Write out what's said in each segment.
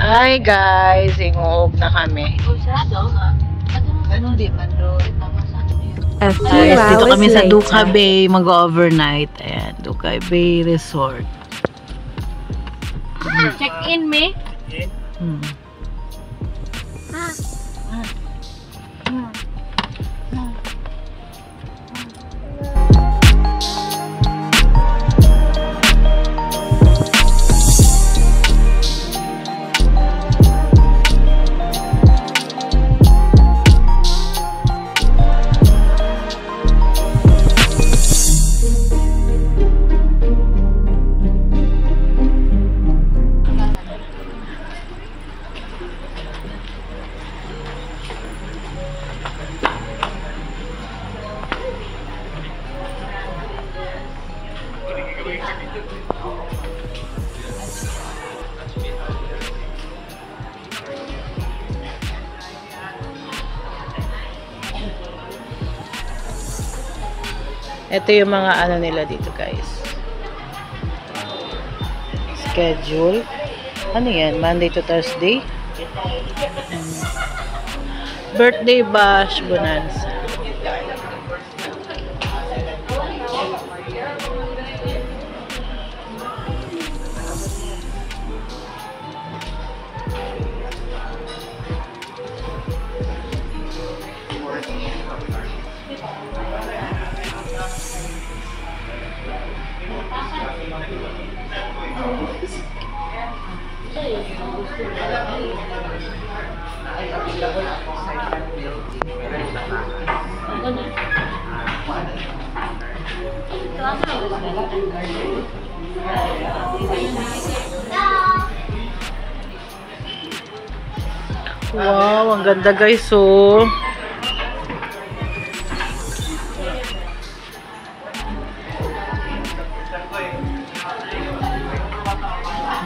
Hi guys, ingoob na kami. Guys, dito kami sa Duca Bay, mag-overnight. Ayan, Duca Bay Resort. Check-in, me? Ito yung mga ano nila dito guys. Schedule. Ano yan? Monday to Thursday. Birthday bash bonanza. Wow, ang ganda guys, oh.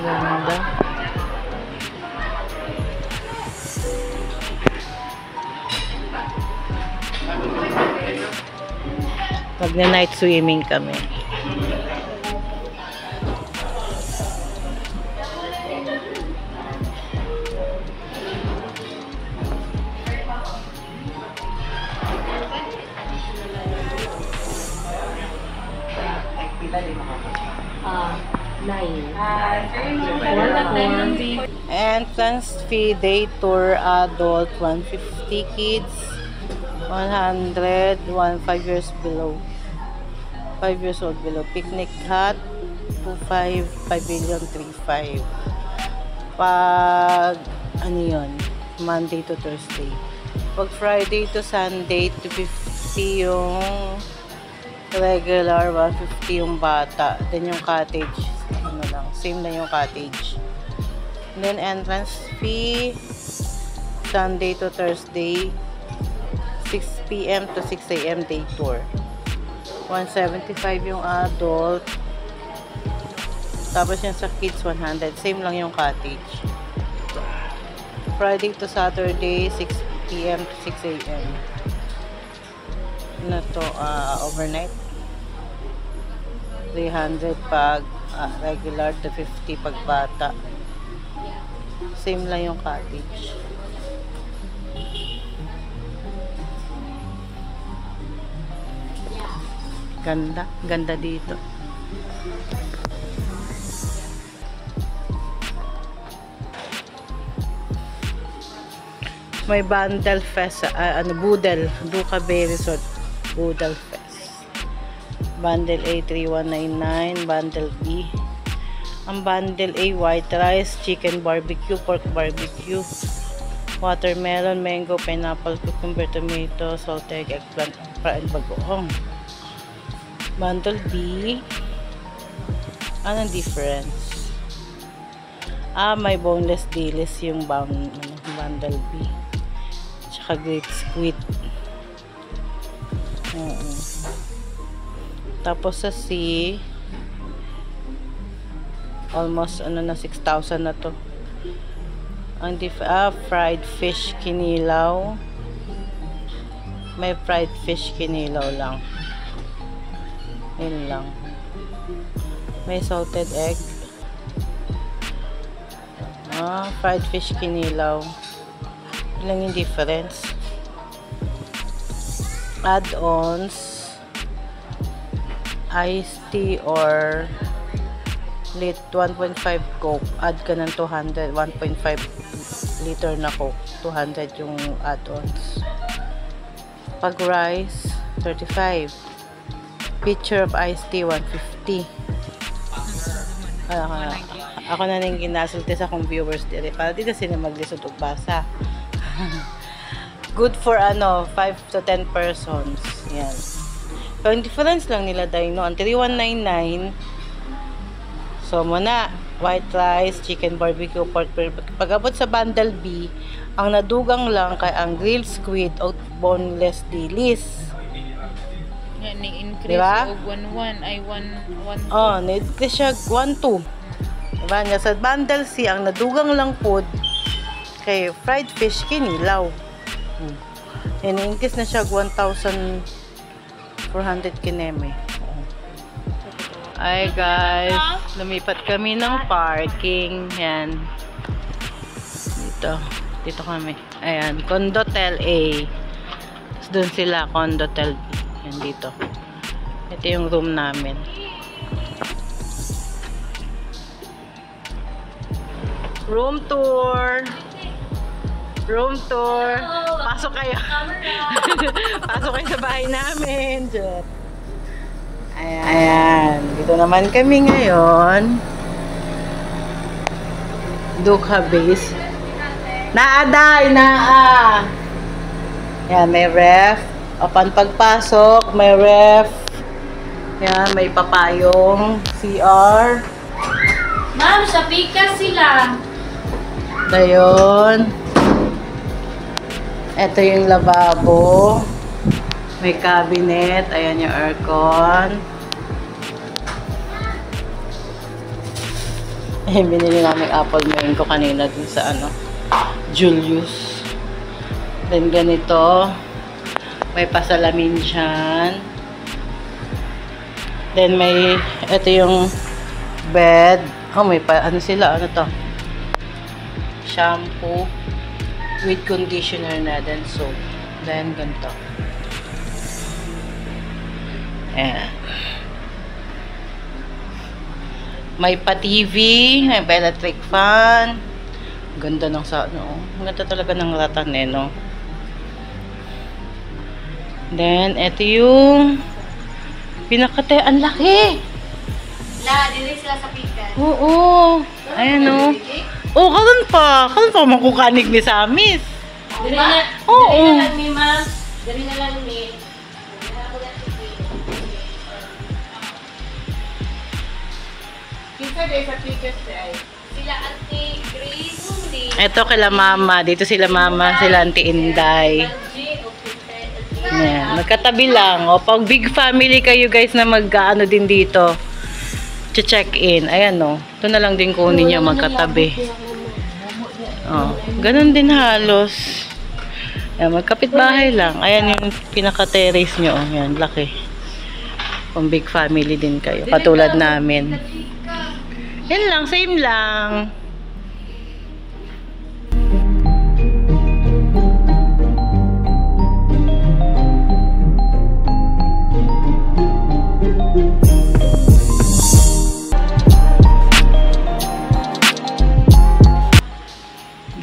Ganda. Pag na night swimming kami. Entrance fee, day tour, adult 150, kids 100, 5 years below, 5 years old below. Picnic hut 25, pavilion 35. Pag ano yun, Monday to Thursday. Pag Friday to Sunday, 250 yung regular, 150 yung bata. Then yung cottage, ano lang, same na yung cottage. And then entrance fee, Sunday to Thursday, 6 PM to 6 AM day tour. 175 yung adult. Tapos yung sa kids 100, same lang yung cottage. Friday to Saturday, 6 PM to 6 AM. Ano to, overnight. 300 pag regular, to 50 pag bata. Same lang yung cottage. Ganda, ganda dito. May Bundle Fest, Budel, Duca Bay Resort, Budel Fest. Bundle A 3199, Bundle B. Ang Bundle A, white rice, chicken barbecue, pork barbecue, watermelon, mango, pineapple, cucumber, tomato, salted egg, eggplant, fried bagoong. Bundle B, anong difference? May boneless dilis yung bundle B. Tsaka great squid. Tapos sa C, almost na 6,000 na to. Ang fried fish kinilaw. May fried fish kinilaw lang. Yun lang. May salted egg. Fried fish kinilaw. Ilang yung difference. Add-ons. Iced tea or lit 1.5 Coke. Add ka ng 200. 1.5 liter na Coke. 200 yung add-ons. Pag rice, 35. Pitcher of iced tea, 150. Ako na nang ginasulti sa akong viewers dire para dito sila maglisod og basa. Good for 5 to 10 persons. Yan. So, yung difference lang nila dahil no, ang 3199. So, muna, white rice, chicken barbecue, pork. Pag-abot sa bundle B, ang nadugang lang kay ang grilled squid o boneless dilis. Yan, ni-increase diba? og 1-1 ay 1-1. Oh, ni-increase siya 1-2. Diba? Sa bundle C, ang nadugang lang food kay fried fish kinilaw. Ni-increase na siya 1,400 kineme. Ay guys, lumipat kami ng parking. Yan. Dito kami. Ayan, Condotel A. Doon sila, Condotel B. Yan dito. Ito yung room namin. Room tour. Room tour. Pasok kayo. Pasok kayo sa bahay namin. Ayan. Ayan. Dito naman kami ngayon. Dukha base. Naaday! Naa! Ayan, may ref. Upon pagpasok, may ref. Ayan, may papayong CR. Ma'am, sa pika sila. Dayon. Ito yung lababo. May cabinet. Ayan yung aircon. Binili namin apple mango kanina dun sa Julius. Then ganito. May pasalamin dyan. Then may, ito yung bed. Oh, may sila, to? Shampoo with conditioner na, then soap. Then, ganito. Ayan. May pa-TV, may pa-electric fan. Ganda ng ganda talaga ng ratan no? Then, ito yung pinakate, ang laki! Dili sila sa pika. Oo. Ayan oh, karon pa makukanig ni Samis. Dili na. Oo. Dili na lang ni ma'am. Dili na lang ni. Kita guys sa pika sila Auntie Grace ni. Ito kila mama, dito sila mama, sila Auntie Inday. Ayan, magkatabi lang. O, pag big family kayo guys na mag-ano din dito, check-in. Ayan ito na lang din kunin niya magkatabi. Ganun din halos. Ayan, magkapit-bahay lang. Ayan yung pinaka-terrace nyo. Ayan, laki. Kung big family din kayo, katulad namin. Yan lang, same lang.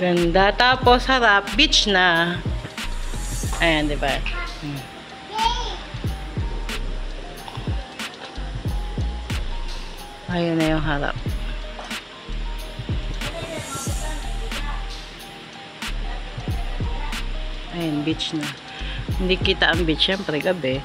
Ganda. Tapos, harap, beach na. Ayan, diba? Ayan na yung harap. Ayan, beach na. Hindi kita ang beach, syempre, gabi.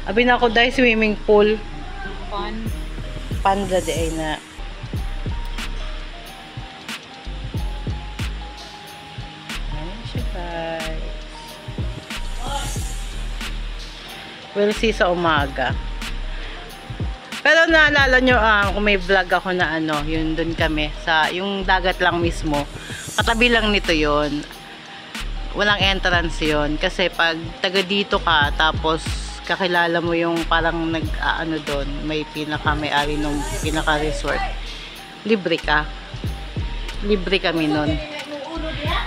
Abi na ako dahil swimming pool. Panda di ay na. We'll see sa umaga. Pero naalala nyo, kung may vlog ako na ano, yun dun kami, sa yung dagat lang mismo. Katabi lang nito yon. Walang entrance yon. Kasi pag taga dito ka, tapos kakilala mo yung parang nag-ano doon, may pinaka-may-ari nung pinaka-resort. Libre ka. Libre kami nun.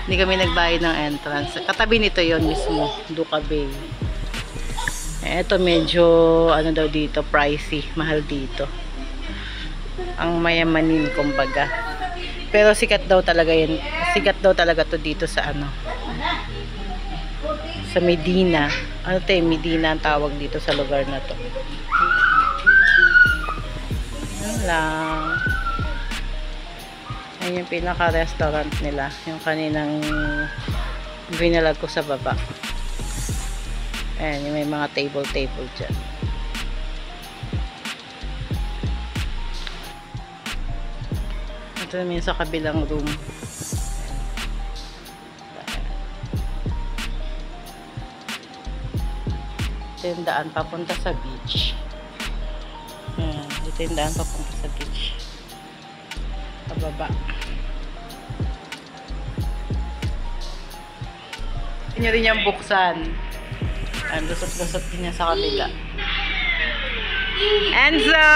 Hindi kami nagbayad ng entrance. Katabi nito yon mismo, Duca Bay. Ito medyo ano daw dito, pricey, mahal dito. Ang mayamanin kumbaga. Pero sikat daw talaga 'yan. Sikat daw talaga 'to dito sa ano. Sa Medina. Ano 'to, Medina ang tawag dito sa lugar na 'to. Yan lang. Ayun yung pinaka-restaurant nila, yung kaninang binalag ko sa baba. Ayan, yung may mga table dyan. Ito naman sa kabilang room. Ito yung daan papunta sa beach. Ayan, ito yung daan papunta sa beach. Pababa. Hindi nyo rin yung buksan. Ayan, lusot-lusot din niya sa kabila. Enzo!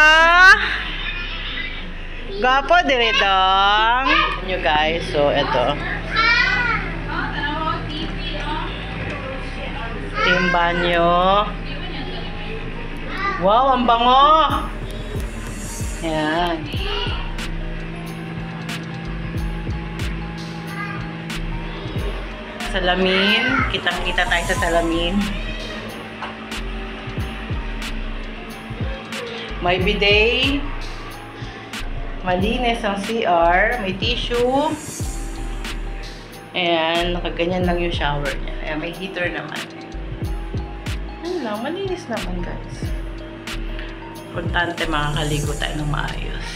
Gapo, diredong! Nyo guys, so eto. Ito yung banyo. Wow, ang bango! Ayan. Salamin. Kitang-kita tayo sa salamin. May bidet. Malinis ang CR. May tissue. Ayan. Nakaganyan lang yung shower niya. Ayan, may heater naman. Ayan lang. Malinis naman guys. Importante makakaligo tayo ng maayos.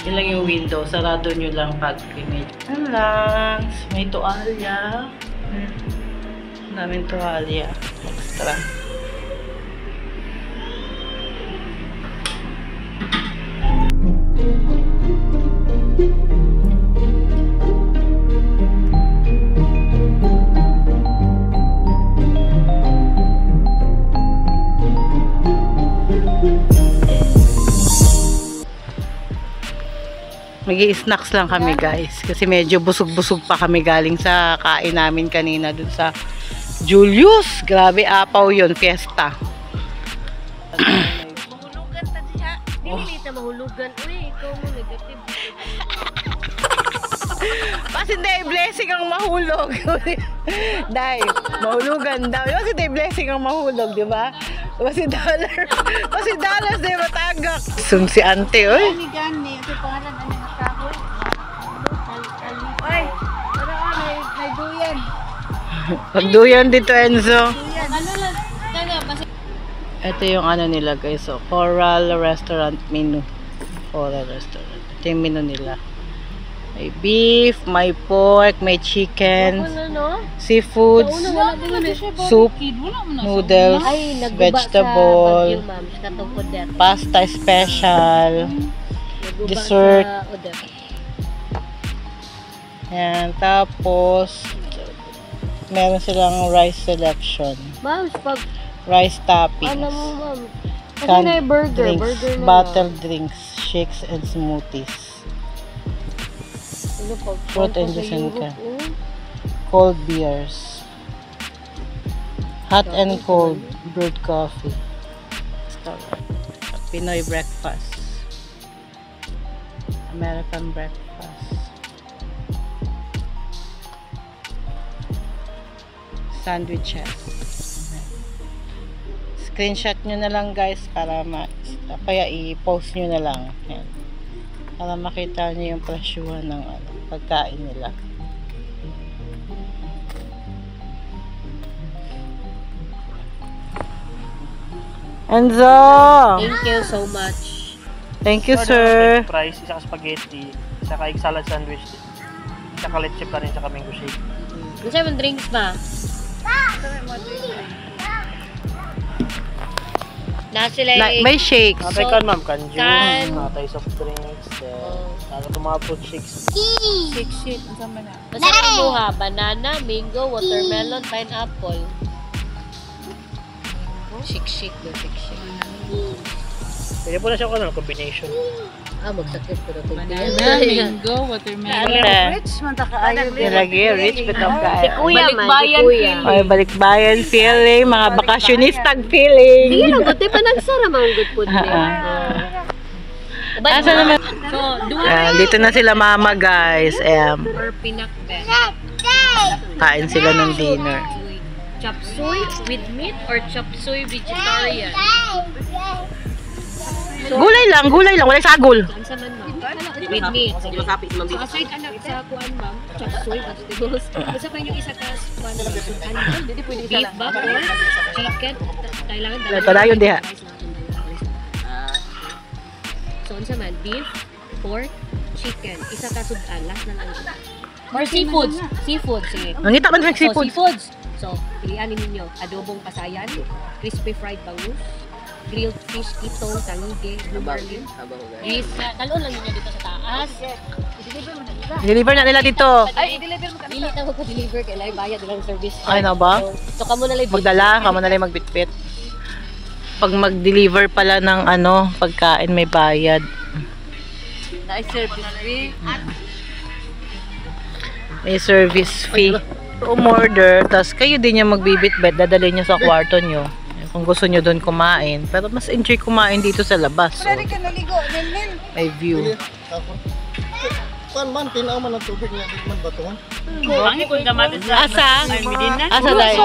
Yun lang yung window. Sarado nyo lang pag image. Ayan lang. May tuwalya. Daming tuwalya. Extra. Mag-i-snacks lang kami guys kasi medyo busog-busog pa kami galing sa kain namin kanina dun sa Julius. Grabe, apaw yun, fiesta. Mahulugan ta diha. Dili ta mahulugan. Uy, ikaw mo negative. Kasi hindi, blessing ang mahulog. Dai, mahulugan daw. Kasi hindi, blessing ang mahulog, di ba? Kasi dollars na matagak. Sum si ante, oy. Ani gani, ito pangalan ani nga kahoy. Oy, para may duyan. Pagduyan dito, Enzo. Ano lang, taga basta. Ito yung ano nila guys, so Coral Restaurant menu. Coral Restaurant. Ito yung menu nila. May beef, may pork, may chicken, seafoods, soup, noodles, vegetable, pasta special, dessert. Yan, tapos meron silang rice selection. Ma'am, pag Rice toppings. ano mo, ma'am? Canned Kasi na burger, drinks, burger na. bottled drinks, shakes and smoothies. Ano pag Fruit and juice and cold beers. Hot and cold brewed coffee. Pinoy breakfast. American breakfast. Sandwiches. Screenshot nyo na lang guys para kaya i-post nyo na lang. Yan. Para makita nyo yung presyuhan ng pagkain nila. Enzo! Thank you so much. Thank you, sir. Fries, isa spaghetti, isa egg salad sandwich, isa leche pa rin, isa mango shake. Ano siya mong drinks ba? Na sila May shakes. Natay kan ma'am, kan juice, Kan. natay soft drinks, ano itong mga fruit shakes. shake. Masarap mo ha. Banana, mango, watermelon, pineapple. Shake. Pwede po na siya ano, combination. Magsakit ko na ito. Banana, mango, watermelon. Rich man ta kaayo. Lagi rich bitong Si kaayo. Kuya man, si Kuya. Ay, balikbayan feeling, mga bakasyonistag feeling. Sige lang, good. Pa nagsara mga good food niya. Asa naman? So, Dito na sila mama guys. or pinakbet. Kain sila ng dinner. Chop suey with meat or chop suey vegetarian? Gulay lang. Walay sagol. Saan sa man ma'am? With meat. Sige. So, aside anak sa kuan ma'am, chop suey vegetables. Basta pa yung isa ka kuan beef ba or chicken? Kailangan Padayon diha. So, unsa man? Beef, pork, chicken. Isa ka sudan. Last na lang. Or seafoods. Seafood, sige. Nangita man sa So, seafood. seafoods. So, pilihan ninyo. Adobong pasayan, crispy fried bangus, grilled fish, kitong, tangi, blue marlin. Is, talon lang ninyo dito sa taas. Deliver na nila dito. Dili na magpa-deliver, kailangan bayad lang service. Ay na ba? So, kamo na lang. Magdala, kamo na lang magbitbit. Pag mag-deliver pala ng pagkain may bayad. May service fee. Umorder, tas kayo din yung magbibitbit, dadalhin nyo sa kwarto nyo. Kung gusto nyo doon kumain. Pero mas enjoy kumain dito sa labas. So, may view. Kuan man tinaw man ang tubig nga di man batuhan. Ang ikon gamit sa Asa? Medina. Asa tayo?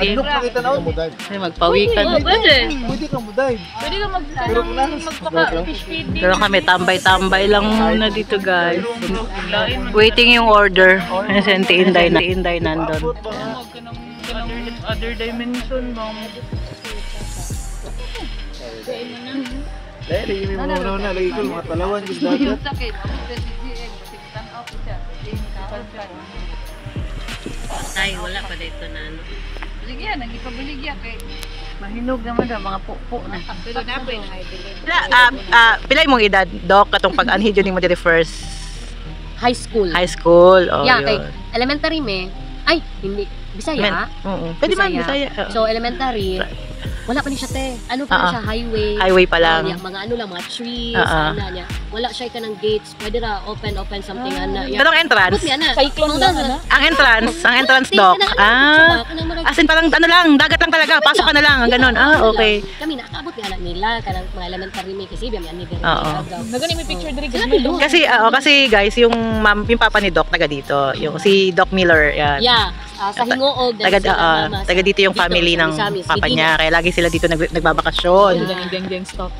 Adlok pa kita na mo dive. Magpawikan. Pwede ka mo dive. Pwede ka magpaka-fish feed. Pero kami tambay-tambay lang muna dito guys. Waiting yung order. Kasi Inday nandun. Other dimension ba? Dahil yung mga na lagi ko mga talawan gis dagat. Tay, wala pa dito na ano. Mahinog naman daw, mga pupo na. Pilay mong edad, Doc, katong pag-anhid yun mo dito first High school. high school. Oh, Yeah, kay yun. elementary ay, hindi. Bisaya? Oo. Pwede man, Bisaya. So, elementary, wala pa ni siya, te. Ano pa Oo. siya, highway. Highway pa lang. Mga ano lang, mga trees, Oo. ana niya. Wala siya ka ng gates. Pwede ra, open, something, ana. Pero ang entrance, Put niya, ana. Cyclone lang, ano? ang entrance, Doc. As in parang lang, dagat lang talaga. Pasok ka na lang, ganun. Okay. Kami, nakaabot ni anak nila, kanang mga elementary may kasi, biyam yan ni Vera. Oo. Nagani may picture diri Sila guys. pilong. Kasi guys, yung papa ni Doc taga dito. Yung si Doc Miller, yan. Yeah, sa Hingoog. Taga dito yung family ng papa niya. Kaya lagi sila dito nagbabakasyon. Gang stop.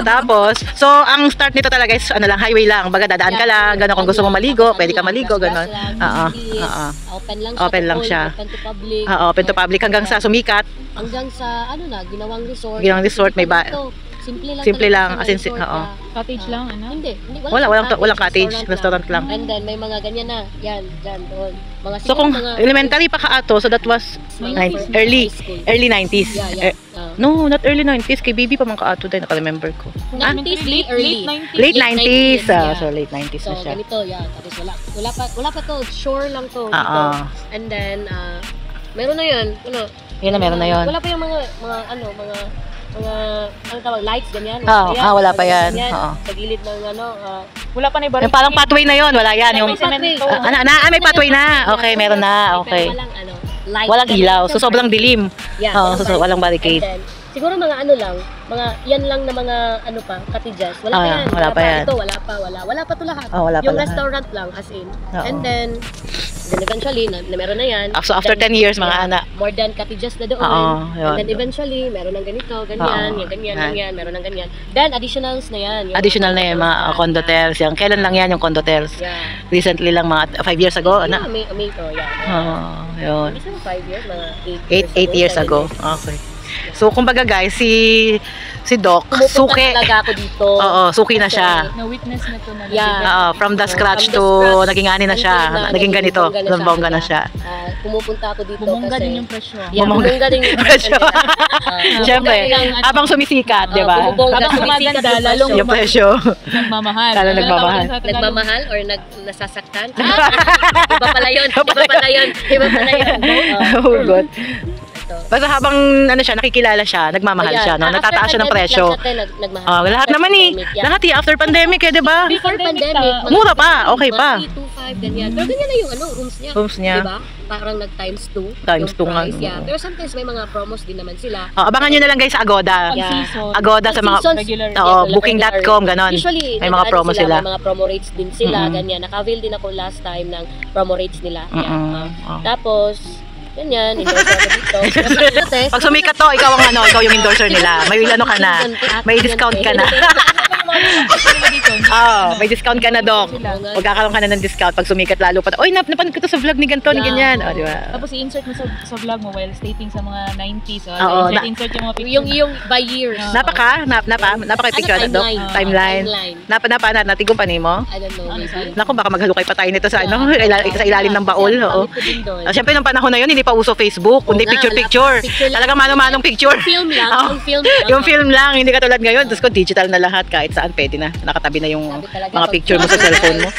Tapos, so ang start nito talaga is highway lang. Baga dadaan ka lang, gano'n kung gusto mo maligo, pwede ka maligo, gano'n. Open lang siya. Open lang siya. Open to public. Open to public hanggang sa sumikat. Hanggang sa ginawang resort. Ginawang resort, may simple lang, as in, Cottage lang, ano? Hindi, walang cottage, restaurant lang. And then may mga ganyan na. Yan, doon. Mga So kung mga elementary pa kaato, so that was early 90s. Yeah. No, not early 90s, kay baby pa man kaato din, naka-remember ko. 90s, late early. Late 90s, yeah. so late 90s So na siya. ganito, yeah. Tapos wala pa to, shore lang to. Oo. Dito. And then meron na 'yun. Yun na, meron na yun. Wala pa yung mga ano tawag, lights ganyan. Wala pa yan. Oo. Sa gilid ng Wala pa na iba. Yung parang pathway na yun, wala yan. Yung, may pathway. may pathway na. Okay, meron na. Okay. Light. Walang ilaw, so sobrang dilim. Yeah, Oo, so walang barricade. And then, siguro mga ano lang, yan lang na mga ano pa, cottages. Wala pa yan. Wala pa yan. Ito, wala pa to lahat. Wala pa yung lahat. restaurant lang, as in. Oo. And then eventually, na meron na yan. So after 10 years, mga anak. More than cottages na doon. Yun. And then eventually, meron ng ganito, ganyan, ganyan, meron ng ganyan. Then additionals na yan. Yung Additional na yung mga condotels. Yung, kailan lang yan yung condotels? Yeah. Recently lang, mga 5 years ago. Yeah, Ano? yeah. Yun. Isang 5 years, mga 8 years ago. Okay. So, kumbaga guys, si Si Doc, Pumupunta suki. talaga ako dito. Oo, suki na siya. Na-witness na to na. Yeah. From the scratch to naging ani na siya. Naging ganito. Bongga na siya. Pumupunta ako dito Bumungga kasi din yung presyo. Yeah, bumungga din yung Presyo. Siyempre, bumungga din ang- habang sumisikat, di ba? bumungga, Habang sumisikat gumaganda, yung lalong Yung presyo. nagmamahal. Lalo nagmamahal. Nagmamahal or nasasaktan? Iba pala yun. Iba pala yun. Iba pala yun. Oh, good. Ito. Basta habang ano siya, nakikilala siya, nagmamahal siya, no? Natataas siya ng presyo. Nagmahal. Lahat naman eh. Lahat eh, after pandemic eh, di ba? Before pandemic. mga Mura pa, okay pa. 3, 2, 5, ganyan. Pero ganyan na yung rooms niya. Rooms niya. Diba? Parang nag-times 2. Times yung 2 nga. price, yeah. Pero sometimes may mga promos din naman sila. Abangan nyo na lang guys sa Agoda. Yeah. Agoda sa mga Regular. booking.com, ganon. Usually, May mga promo sila. May mga promo rates din sila, Mm-mm. ganyan. Naka-avail din ako last time ng promo rates nila. Yeah. Mm-mm. Tapos, ganyan, endorse ako dito. Test. Pag sumikat to, ikaw yung endorser nila. May ano ka na. May discount ka na. May discount ka na, Doc. Magkakaroon ka na ng discount pag sumikat lalo pa. Oy, napanood ko to sa vlog ni ganito, ni ganyan. Oh, di ba? Tapos i-insert mo sa vlog mo while stating sa mga 90s. Oo, Insert yung mga picture. Yung by years. Napaka-picture na, Doc. Timeline. Natigong pa mo? I don't know, maybe. Naku, baka maghalukay pa tayo nito sa sa ilalim ng baul. Oo. Siyempre, nung panahon na yun, hindi pa uso Facebook, kundi picture-picture. Talagang mano-manong picture. Film lang. Oo. Yung film lang. Yung film lang, hindi katulad ngayon. Tapos ko, digital na lahat, kahit saan pwede na. Nakatabi na yung Sabi talaga, mga picture mo sa cellphone mo.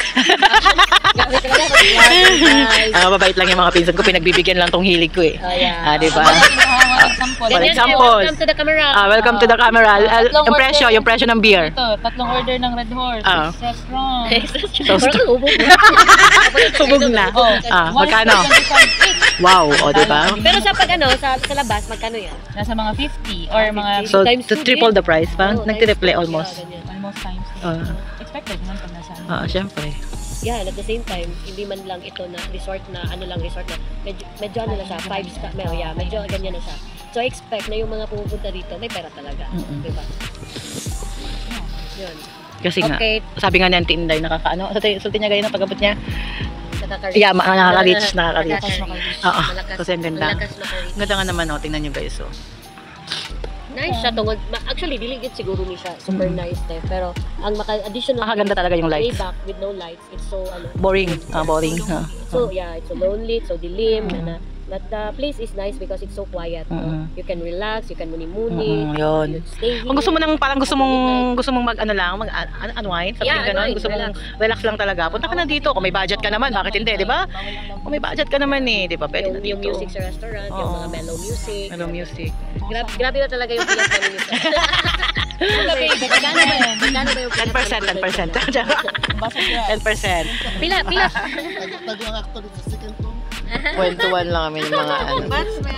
Grabe talaga, guys. Mababait lang yung mga pinsan ko, pinagbibigyan lang tong hilig ko eh. Oh, yeah. Di ba? Example. For Ganyan, example. welcome to the camera. Welcome to the camera. Yung presyo ng beer. Ito, 3 order ng Red Horse. Ah. Saffron. Parang ubog na. Subog na. Magkano? Wow, di ba? Pero sa sa labas, magkano yan? Nasa mga 50 or mga So, Times to 2 triple din. the price pa? Oo, Nagtriple times two. almost. Yeah, ganyan. almost times. Expected naman pag nasa Siyempre. Yeah, and at the same time, hindi man lang ito na resort na medyo ano na siya, 5 star, medyo ganyan na siya. So expect na yung mga pumupunta dito, may pera talaga, di ba? Yun. Kasi nga, Okay. sabi nga ni Auntie Inday, nakakaano, sulti niya ganyan ang pag-abot niya. Nakaka-reach. Yeah, nakaka-reach. Nakaka-reach. Oo, Malakas- kasi ang ganda. malakas maka-reach. Ang ganda nga naman, tingnan nyo guys. So. Nice siya tungod. Actually, dili gid siguro ni siya. Super nice eh. Pero ang additional Nakakaganda talaga yung lights. way back with no lights, it's so Boring. Boring. So yeah, it's so lonely, it's so dilim. But the place is nice because it's so quiet. No? You can relax, you can muni-muni. Yun. You stay here. Kung gusto mo nang parang gusto mong mag ano lang, unwind, something Yeah, ganun, unwind, gusto mong relax lang talaga. Punta ka na dito. Kung may budget ka naman, bakit hindi, 'di ba? Kung may budget ka naman di ba? Pwede na yung dito. music sa restaurant, yung mga mellow music. Hello music. Grabe na talaga yung pinag namin music. Magkano ba yung 10%. 10%. Pila. Taglang actor sa second room. Kwentuhan lang kami ng mga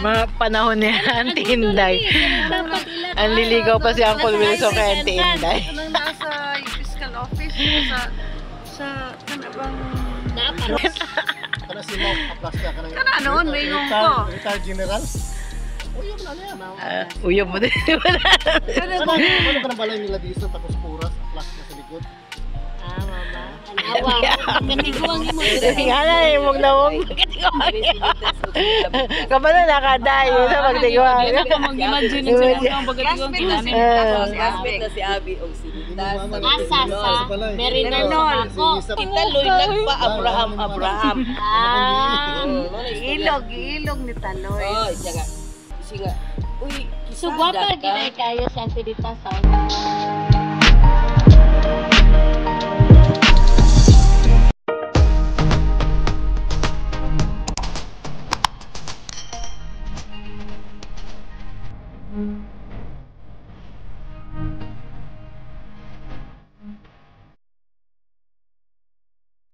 mga panahon ni Auntie Inday. Ang liligaw pa si Uncle Wilson kay Auntie Inday. Nung nasa fiscal office, sa kanabang Kana si Mau aplas ka kana. Kana noon, may ngong ko. Retired general. Uyab na niya. Uyab mo din. Ano ka na balay nila dito tapos puras aplas ka sa likod. Mama. Awa. Katiguan mo. Nga huwag na huwag. Kapag nakadayo sa pagtiguan. Mag-imagine ang pagkatiwang Classmate kita. na si Abby o si Asa sa Mariner sa ako. Taloy nagpa Abraham. Ilog ni Taloy. So, guwapa, di ba kayo sa Antilita South?